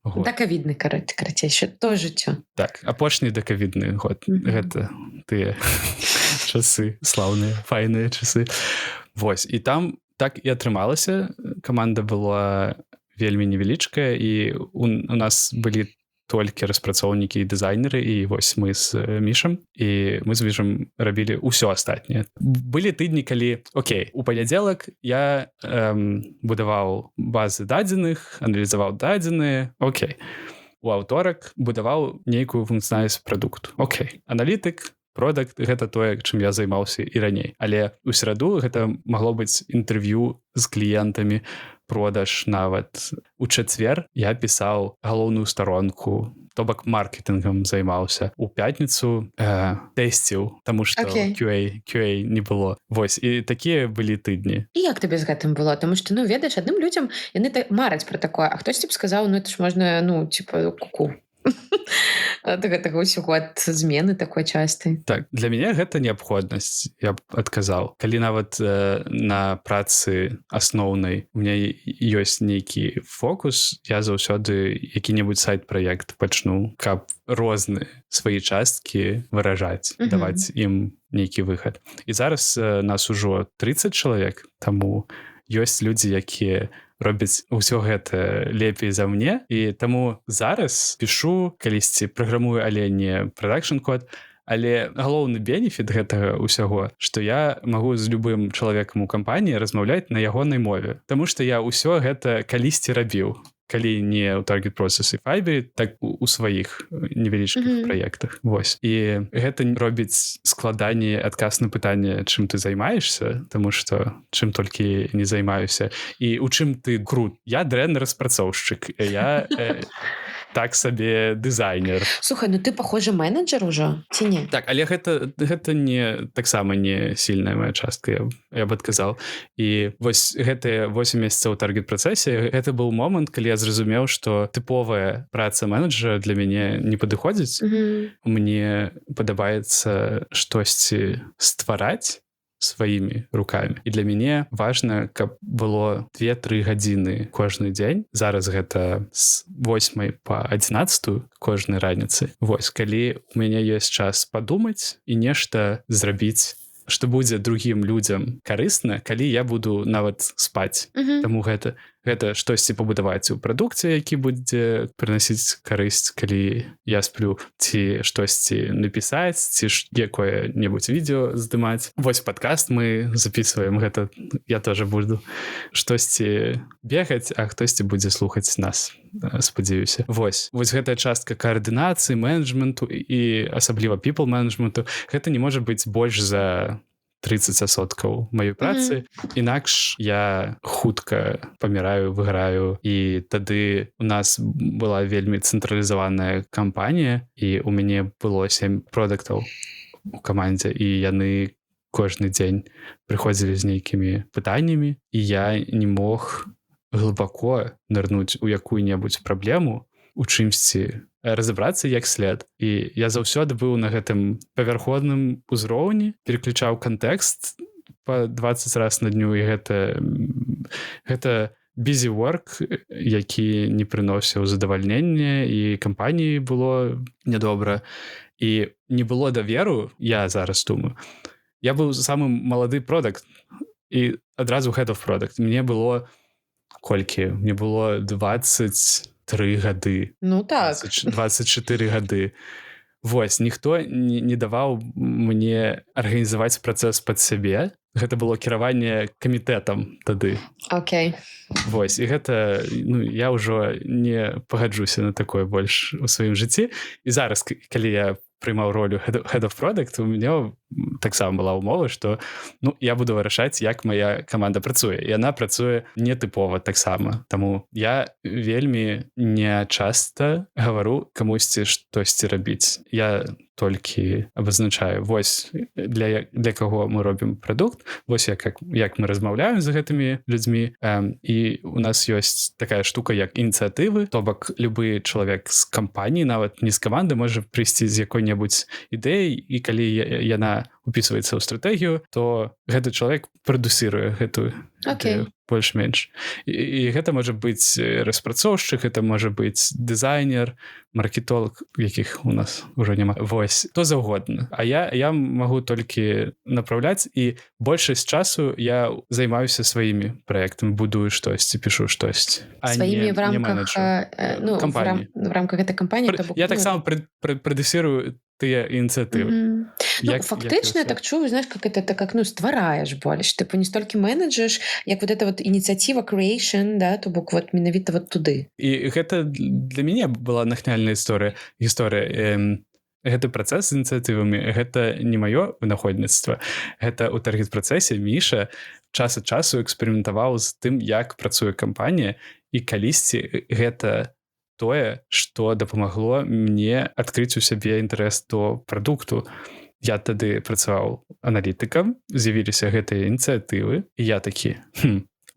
год. Дакавідны, карацей, то жыццё. Так, апошні дакавідны год. Гэта тыя часы слаўныя, файныя часы. Вось, і там так і атрымалася. Каманда была вельмі невялічкая, і у нас былі толькі распрацоўнікі і дызайнеры, і вось мы з Мішам, і мы з Мішам рабілі ўсё астатняе. Былі тыдні, калі, окей, у панядзелак я будаваў базы дадзеных, аналізаваў дадзеныя, окей. У аўторак будаваў нейкую функцыянальнасць прадукту. Окей. Аналітык, продакт, гэта тое, чым я займаўся і раней. Але ў сераду гэта магло быць інтэрв'ю з кліентамі, продаж нават. У чацвер я пісаў галоўную старонку, то бок маркетынгам займаўся. У пятніцу тэсціў, таму што QA не было. Вось, і такія былі тыдні. І як табе з гэтым было? Таму што, ну, ведаеш, адным людзям яны мараць пра такое, а хтосьці б сказаў, ну, это ж можна, ну, типа, ку-ку. ад гэтага ўсяго, ад змены такой частай. Так, для мяне гэта неабходнасць, я б адказаў. Калі нават на працы асноўнай у меня ёсць нейкі фокус, я заўсёды які-небудзь сайт-праект пачну, каб розныя свае часткі выражаць, даваць ім нейкі выхад. І зараз нас ужо 30 чалавек, таму ёсць людзі, якія робяць ўсё гэта лепей за мне, і таму зараз пішу, калісьці праграмую, але не прадакшн-код, але галоўны бенефіт гэтага ўсяго, што я магу з любым чалавекам у кампаніі размаўляць на ягонай мове, таму што я ўсё гэта калісьці рабіў, калі не ў Target Process і Fiverr, так у сваіх невялічкіх праектах. Вось. І гэта робіць складанне адказ на пытанне, чым ты займаешься, таму што чым толькі не займаюся, і ў чым ты крут. Я дрэнны распрацоўшчык, я так сабе дызайнер. Слухай, ну ты, похоже, менеджер ўжо, ці не? Так, але гэта не таксама не сильная моя частка, я б адказаў. І вось гэтыя 8 месяцаў у таргет-працэсе, гэта быў момант, калі я зразумеў, што тыповая праца менеджера для мяне не падыходзіць. Мне падабаецца штосьці ствараць сваімі рукамі. І для мяне важна, каб было 2-3 гадзіны кожны дзень. Зараз гэта з 8 па 11 кожнай раніцы. Вось, калі у мяне ёсць час падумаць і нешта зрабіць, што будзе другім людзям карысна, калі я буду нават спаць. Таму гэта штосьці пабудаваць у прадукце, які будзе прынасіць карысць, калі я сплю, ці штосьці напісаць, ці якое-небудзь відео здымаць. Вось падкаст мы записываем, гэта я тоже буду. Штосьці бегаць, а хтосьці будзе слухаць нас, спадзяюся. Вось гэтая частка каардынацыі, менеджменту і асабліва people-менеджменту, гэта не можа быць больш за 30% маёй працы, інакш я хутка паміраю, выграю, і тады у нас была вельмі цэнтралізаваная кампанія, і у мяне было 7 продуктаў у камандзе, і яны кожны дзень прыходзілі з нейкімі пытаннямі, і я не мог глыбако нырнуць у якую-небудзь праблему, у чымсьці разабрацца як след. І я заўсёды быў на гэтым павярходным узроўні, переключаў кантэкст па 20 раз на дню, і гэта busy work, які не прыносіў задавальнення, і кампаніі было нядобра. І не было даверу, я зараз думаю. Я быў самым малады продакт, і адразу head of product. Мне было колькі? Мне было 23 гады. Ну так. 24 гады. Вось, ніхто не даваў мне арганізаваць працэс пад сябе. Гэта было кіраванне камітэтам тады. Окей. Вось, і гэта, я ўжо не пагаджуся на такое больш у сваім жыцці. І зараз, калі я прымаў ролю head of product, у мяне таксама была ўмова, што я буду вырашаць, як моя каманда працуе. І яна працуе нетыпова таксама. Таму я вельмі не часта гавару камусьці штосьці рабіць. Я толькі абазначаю, вось для каго мы робім прадукт, вось як мы размаўляем з гэтымі людзьмі. І у нас ёсць такая штука, як ініцыятывы, то бок любы чалавек з кампаніі, нават не з каманды, можа прыйсці з якой-небудзь ідэі, і калі яна упісваецца ў стратэгію, то гэты чалавек прадусіруе гэтую ідэю больш-менш. І гэта можа быць распрацоўшчык, гэта можа быць дызайнер, маркетолог, якіх у нас ўжо няма. Вось, то заўгодна. А я магу толькі направляць, і большасць часу я займаюся сваімі праектамі, будую штосьці, пішу штосьці. Сваімі в рамках гэтай кампаніі? Я таксама прадусірую тыя ініцыятывы. Фактычна, я так чую, знаешь, как ствараеш больш. Ты не столькі менеджеш, як вот эта вот ініцыятыва creation, да, то бок вот менавіта вот туды. І гэта для мяне была натхняльная гісторыя. Гэты працэс з ініцыятывамі, гэта не маё вынаходніцтва. Гэта ў таргет-працэсе Міша час ад часу эксперыментаваў з тым, як працуе кампанія, і калісьці гэта тое, што дапамагло мне адкрыць у сябе інтарэс до прадукту. Я тады працаваў аналітыкам, з'явіліся гэтыя ініцыятывы, і я такі,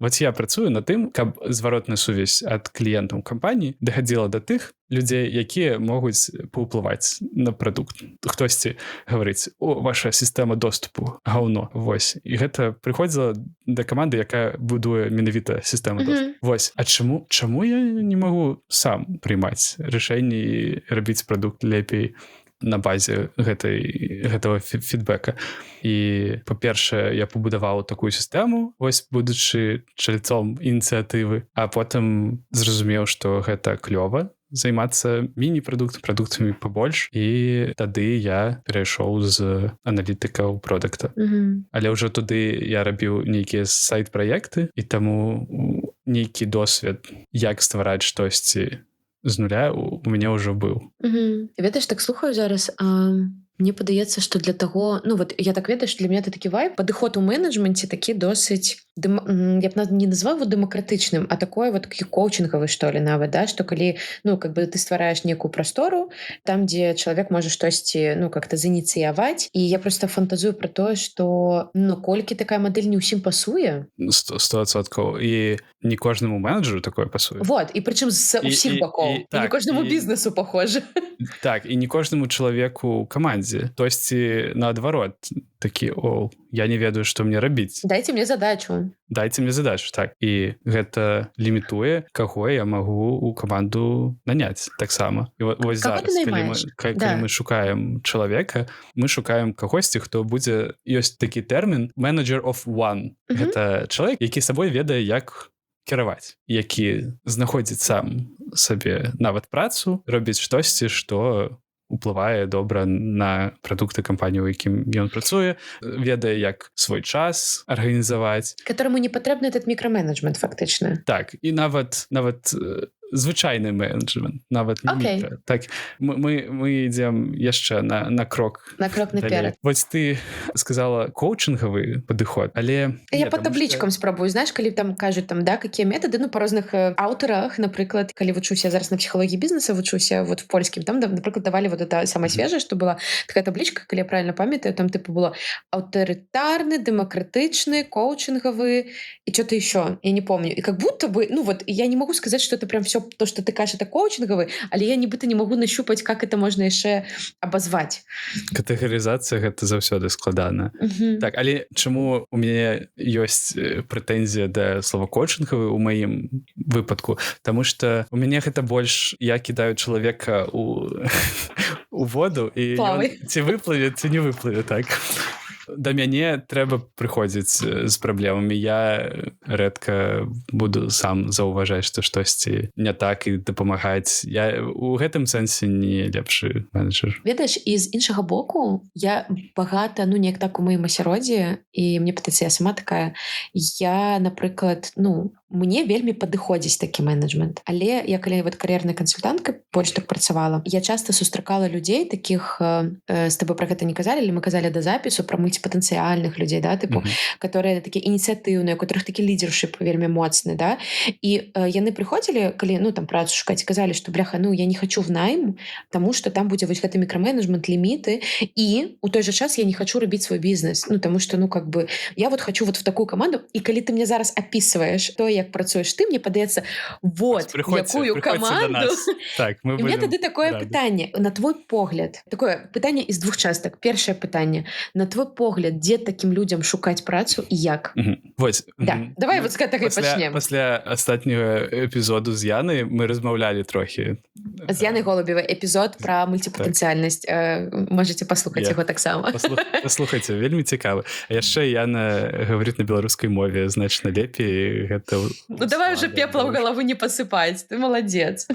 Вот я працую над тым, каб зваротная сувязь ад кліентаў кампаніі дахадзіла да тых людзей, якія могуць паўплываць на прадукт. Хтосьці гаворыць: о, ваша сістэма доступу гаўно. Вось. І гэта прыходзіла да каманды, якая будуе менавіта сістэму доступу. Вось. А чаму я не магу сам прымаць рашэнні і рабіць прадукт лепей на базе гэтага фідбэка? І, па-першае, я пабудаваў такую сістэму, вось, будучы чальцом ініцыятывы, а потым зразумеў, што гэта клёва займацца міні-прадуктамі пабольш, і тады я перайшоў з аналітыка ў продакта. Але ўжо туды я рабіў нейкія сайт-праекты, і таму нейкі досвед, як ствараць штосьці з нуля, у мяне ўжо быў. Ведаеш, так слухаю зараз, мне падаецца, што для таго, ну вот я так ведаю, што для мяне такі вайб, падыход у менеджменце такі досыць, я б не назваў его дэмакратычным, а такое вот коучингавы, што ли, нават, да, што калі, ну, как бы ты ствараеш некую прастору, там, дзе чалавек можа штосьці, ну, как-то заініцыяваць, і я просто фантазую пра тое, што, ну, колькі такая мадэль не ўсім пасуе. 100%. І не кожнаму менеджеру такое пасуе. Вот, і прычым з усіх бакоў. І не кожнаму бізнесу похоже. Так, і не кожнаму чалавеку камандзе. Тосьці, наадварот, такі: о, я не ведаю, што мне рабіць. Дайце мне задачу, так. І гэта лімітуе, каго я магу ў каманду наняць таксама. І вось зараз, калі мы шукаем чалавека, мы шукаем кагосьці, хто будзе... Ёсць такі тэрмін «manager of one». Гэта чалавек, які сабой ведае, як кіраваць, які знаходзіць сам сабе нават працу, робіць штосьці, што уплывае добра на прадукты кампаніі, у якім ён працуе, ведае, як свой час арганізаваць. Которому не патрэбны этот мікраменеджмент, фактычна. Так, і нават звычайны менеджмент, нават не мікра. Так, мы ідзем яшчэ на крок. На крок наперад. Вось ты сказала коучингавы падыход, але... Я по табличкам спрабую, знаешь, калі там кажуць, там, да, какие методы, ну, по розных аўтарах, напрыклад, калі вучуся зараз на псіхалогіі бізнеса, вучуся вот в польскім, там, напрыклад, давалі вот это самое свежее, что была такая табличка, калі я правильно памятаю, там типа было аўтарытарны, дэмакратычны, коучингавы и что-то еще, я не помню. И как будто бы, ну вот, я не могу сказать, что это прям все то, что ты кажешь, это коучинговый, але я нібыта не могу нащупаць, как это можно яшчэ абазваць. Катэгарызацыя гэта заўсёды складана. Так, але чаму у мяне ёсць прэтэнзія да слова коучингавы ў маім выпадку? Таму што у мяне гэта больш я кідаю чалавека у воду, і ці выплыве, ці не выплыве, так. Да мяне трэба прыходзіць з праблемамі. Я рэдка буду сам заўважаць, што штосьці не так і дапамагаць. Я у гэтым сэнсе не лепшы менеджер. Ведаеш, і з іншага боку, я багата, ну, неяк так у маім асяроддзі, і мне падаецца, я сама такая, я, напрыклад, ну, мне вельмі падыходзіць такі менеджмент. Але я, калі вот кар'ерная кансультантка больш так працавала, я часта сустракала людзей такіх, з табой пра гэта не казалі, але мы казалі да запісу пра мультипотенциальных людей, да, типу, которые такие инициативные, у которых такі лидершип вельмі моцны, да, і яны прыходзілі, калі, ну, там працу шукаць, казалі, што, бляха, ну, я не хочу в найм, тому что там будзе вось гэты мікраменеджмент, ліміты, і у той же час я не хочу рабіць свой бізнес, ну, тому что, ну, как бы, я вот хочу вот в такую команду, і калі ты мне зараз описываешь то, як працуеш ты, мне падаецца, вот, якую команду. Так, і мне тады такое пытанне, на твой погляд, такое пытанне из двух частак. Першае пытанне, на твой погляд, дзе такім людзям шукаць працу і як? Вось. Да. Давай вот з гэтага і пачнем. Пасля астатняга эпізоду з Янай мы размаўлялі трохі. З Янай Голубевай эпізод пра мультипотенциальнасць. Можете паслухаць яго таксама. Паслухайце, вельмі цікавы. А яшчэ Яна гаворыць на беларускай мове значна лепей. Гэта... Ну давай уже пепла ў галаву не пасыпаць. Ты маладзец.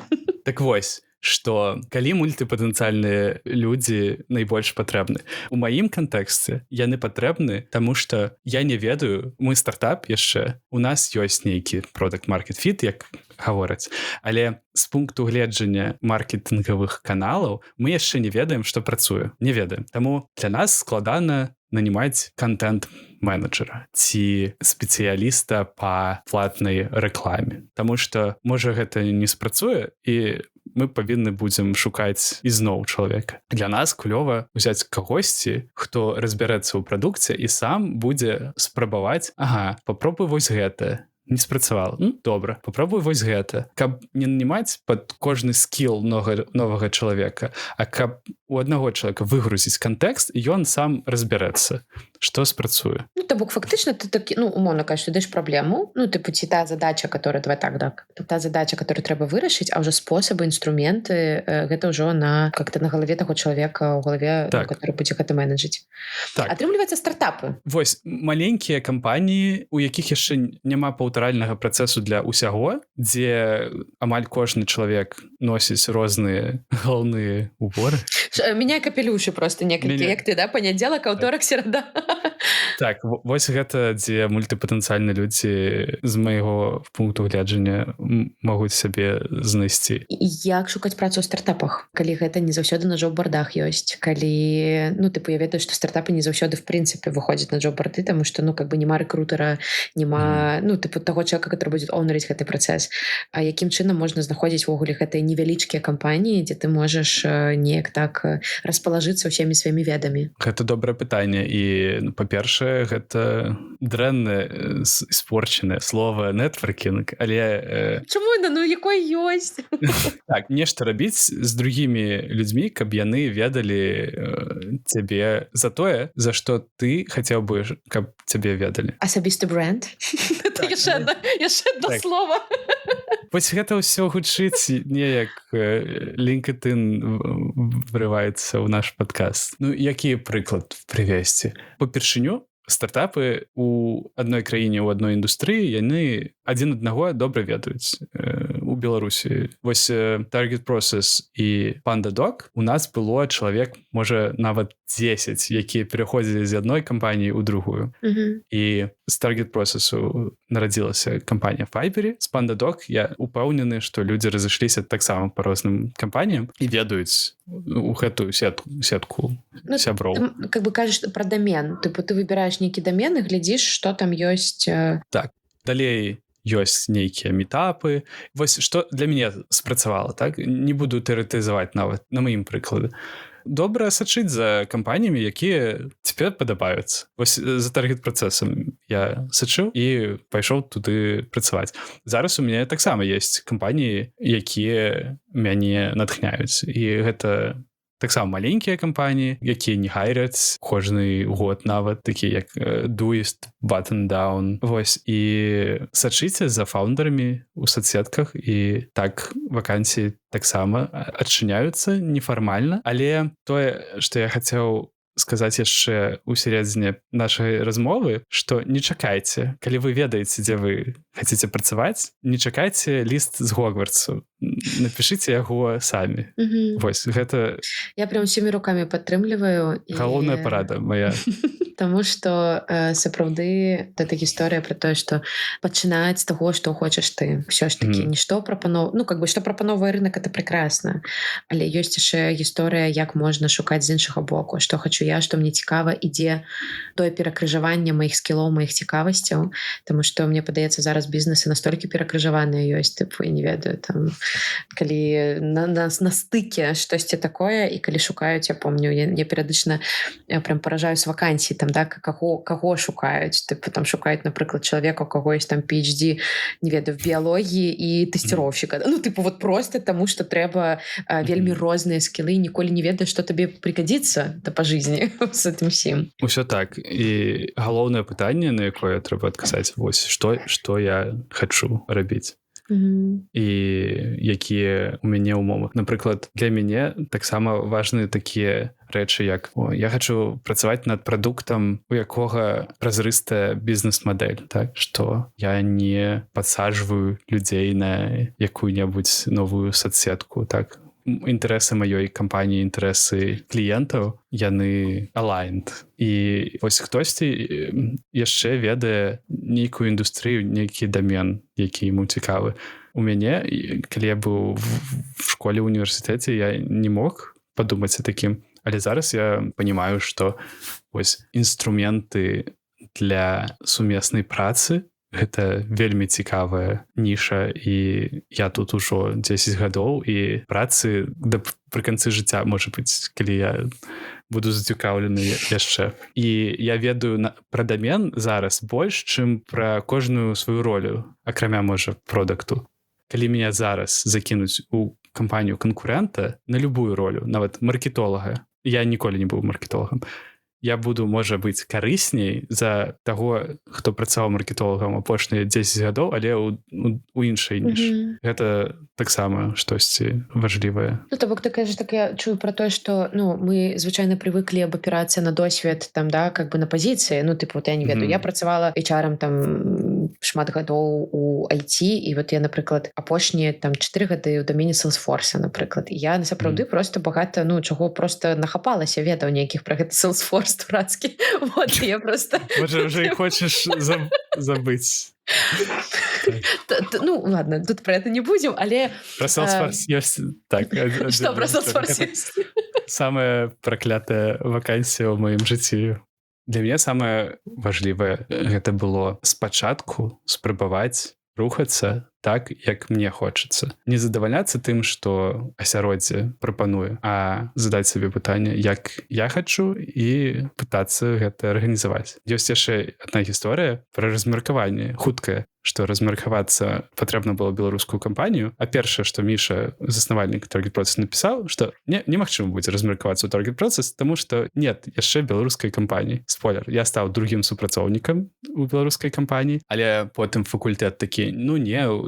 Так вось, што калі мультипотенциальныя людзі найбольш патрэбны. У маім кантэксце яны патрэбны, таму што я не ведаю, мы стартап яшчэ, у нас ёсць нейкі product market fit, як гавораць, але з пункту гледжання маркетынгавых каналаў мы яшчэ не ведаем, што працуе, не ведаем. Таму для нас складана нанімаць контент-менеджера ці спецыяліста па платнай рэкламе. Таму што, можа, гэта не спрацуе, і мы павінны будзем шукаць ізноў чалавека. Для нас клёва ўзяць кагосьці, хто разбярэцца ў прадукце і сам будзе спрабаваць, попробуй вось гэта, не спрацавала. Добра, попробуй вось гэта, каб не нанімаць пад кожны скіл новага чалавека, а каб у аднаго чалавека выгрузіць кантэкст, і ён сам разбярэцца, што спрацуе. То бок фактычна ты такі, умоўна кажучы, даеш праблему, ці та задача, которая та задача, которую трэба вырашыць, а ўжо спосабы, інструменты, гэта ўжо на галаве таго чалавека, у галаве, который будзе гэта менеджыць. Атрымліваецца стартапы. Вось маленькія кампаніі, у якіх яшчэ няма паўтаральнага працэсу для ўсяго, дзе амаль кожны чалавек носіць розныя галаўныя уборы. Мяняй капелюшы просто некалькі, як ты, панядзелак, аўторак, серада. Так, вось гэта, дзе мультыпатэнцыяльныя людзі з майго пункту гледжання могуць сябе знайсці. Як шукаць працу ў стартапах? Калі гэта не заўсёды на джоб-бардах ёсць, калі, я ведаю, што стартапы не заўсёды в прынцыпе выходзяць на джоб-барды, таму што, няма рэкрутара, няма, таго чалавека, который будзе оўнарыць гэты працэс. А якім чынам можна знаходзіць увогуле гэтыя невялічкія кампаніі, дзе ты можаш неяк так распалажыцца ўсімі сваімі ведамі? Гэта добрае пытанне, і, па-першае, гэта дрэннае, испорчанае слова нетворкінг, але... Чаму якой ёсць? Так, нешта рабіць з другімі людзьмі, каб яны ведалі цябе за тое, за што ты хацеў бы, каб цябе ведалі. Асабісты бренд? Это яшчэ одно слова. Вось гэта ўсё гучыць неяк LinkedIn врываецца ў наш падкаст. Які прыклад прывесці? Па-першыню, стартапы у адной краіне, у адной індустрыі, яны адзін аднаго добра ведаюць у Беларусі. Вось Target Process і PandaDoc у нас было чалавек, можа, нават 10, якія пераходзілі з адной кампаніі ў другую. І з Target Process нарадзілася кампанія Fiverr. З PandaDoc я упэўнены, што людзі разышліся таксама па розным кампаніям і ведаюць у гэтую сетку сяброў. Как бы кажаш пра домен. Ты выбіраеш нейкі домен і глядзіш, што там ёсць. Так. Далей ёсць нейкія мітапы. Вось што для мяне спрацавала, так? Не буду тэарэтызаваць нават на маім прыкладе. Добра сачыць за кампаніямі, якія цяпер падабаюцца. Вось за таргет-працэсам я сачыў і пайшоў туды працаваць. Зараз у мяне таксама ёсць кампаніі, якія мяне натхняюць. І гэта таксама маленькія кампаніі, якія не хайряць кожны год нават, такія як Doist, Button-Down. Вось, і сачыце за фаўндарамі ў соцсетках, і так вакансіі таксама адчыняюцца нефармальна. Але тое, што я хацеў сказаць яшчэ ў сярэдзіне нашай размовы, што не чакайце, калі вы ведаеце, дзе вы хацеце працаваць, не чакайце ліст з Гогвартсу. Напішыце яго самі. Вось, гэта... Я прям усімі рукамі падтрымліваю. Галоўная парада моя. Таму што сапраўды гэта гісторыя пра тое, што пачынаць з таго, што хочаш ты. Усё ж такі, нішто што прапановвае рынак, это прекрасна. Але ёсць яшчэ гісторыя, як можна шукаць з іншага боку. Што хачу я, што мне цікава, ідзе тое перакрыжаванне маіх скілоў, маіх цікавасцяў. Таму што, мне падаецца, зараз бізнесы настолькі перакрыжаваныя ёсць, я не ведаю, там, калі на стыке штосьці такое, і калі шукаюць, я помню, я перыядычна прям паражаюсь вакансій, там, каго шукаюць, там шукаюць, напрыклад, чалавека, у каго ёсць там PhD, не ведаю, в біялогіі і тэсціроўшчыка. Вот просто таму, што трэба вельмі розныя скілы, ніколі не ведаеш, што табе пригодится по жизни з гэтым всім. Усё так. І галоўнае пытанне, на якое трэба адказаць, вось, што я хачу рабіць. І якія у мяне ўмовы. Напрыклад, для мяне таксама важны такія рэчы, як я хачу працаваць над прадуктам, у якога празрыстая бізнес-мадэль, так, што я не падсаджваю людзей на якую-небудзь новую соцсетку, так. Інтарэсы маёй кампаніі, інтарэсы кліентаў, яны aligned. І вось хтосьці яшчэ ведае нейкую індустрыю, нейкі домен, які яму цікавы. У мяне, калі я быў в школе, ў універсітэце, я не мог падумаць о такім. Але зараз я панимаю, што вось інструменты для сумеснай працы гэта вельмі цікавая ніша, і я тут ужо 10 гадоў, і працы пры канцы жыцця, можа быць, калі я буду зацікаўлены яшчэ. І я ведаю пра дамен зараз больш, чым пра кожную сваю ролю, акрамя, можа, продакту. Калі мяне зараз закінуць у кампанію канкурэнта на любую ролю, нават маркетолага, я ніколі не быў маркетолагам, я буду, можа быць, карысней за таго, хто працаваў маркетолагам апошнія 10 гадоў, але у іншай нішы. Гэта таксама штосьці важлівае. Ну, то бок ты кажаш, так я чую про тое, што мы звычайна прывыклі абапірацца на досвед там, да, как бы на пазіцыі. Ну, типу, вот я не ведаю, я працавала HR-ам там шмат гадоў у IT, і вот я, напрыклад, апошнія там 4 гады ў дамене Salesforce, напрыклад. І я насапраўды просто багата, чаго просто нахапалася, ведаў нейкіх пра гэта Salesforce дурацкі. Вот, я просто... Може, вже і хочеш забыть. Ну, ладно, тут про это не будем, але... Про Salesforce ёсць... Так. Што про Salesforce ёсць? Самая праклятая вакансія ў маім жыцці. Для мяне самае важлівае гэта было спачатку спрабаваць рухацца так, як мне хочацца. Не задавальняцца тым, што асяроддзе прапануе, а задаць сабе пытанне, як я хачу, і пытацца гэта арганізаваць. Ёсць яшчэ адна гісторыя пра размеркаванне хуткае, што размеркавацца патрэбна было беларускую кампанію, а першае, што Міша, заснавальнік Target Process, напісаў, што немагчыма будзе размеркавацца ў Target Process, таму што нет яшчэ беларускай кампаніі. Спойлер, я стаў другім супрацоўнікам у беларускай кампаніі, але потым факультэт такі,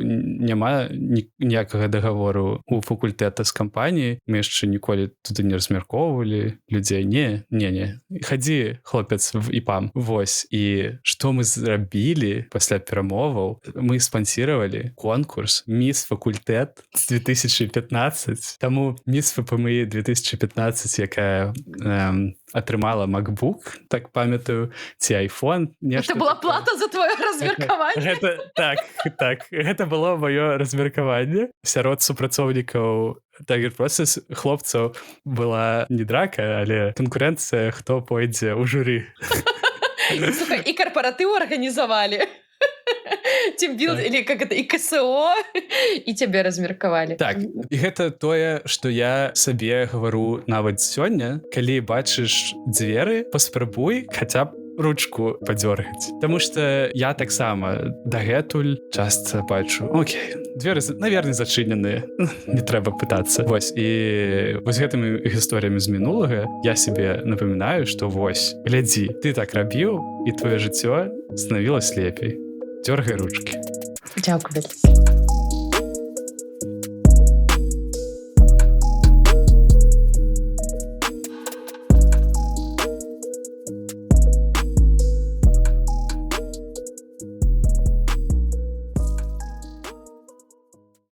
няма ніякага дагавору у факультэта з кампаніі, мы яшчэ ніколі туды не размяркоўвалі людзей. Не. Хадзі, хлопец, в ІПАМ. Вось. І што мы зрабілі пасля перамоваў? Мы спансіравалі конкурс «Міс факультэт» з 2015. Таму «Міс ФПМИ» 2015, якая атрымала MacBook, так памятаю, ці iPhone. Гэта была плата за твоё размеркаванне? Так. Гэта было маё размеркаванне. Сярод супрацоўнікаў Target Process хлопцаў была не драка, але канкурэнцыя, хто пойдзе ў журы. Слухай, і карпаратыў арганізавалі. Тимбилд, или как это, и КСО, і цябе размеркавалі. Так, і гэта тое, што я сабе гавару нават сёння, калі бачыш дзверы, паспрабуй хаця б ручку падзёргаць. Таму што я таксама дагэтуль часта бачу, окей, дзверы, наверное, зачыненыя, не трэба пытацца. Вось, і вось гэтымі гісторыямі з мінулага я сабе напамінаю, што вось, глядзі, ты так рабіў, і твоё жыццё станавілася лепей. Дёргай ручкі. Дзякую.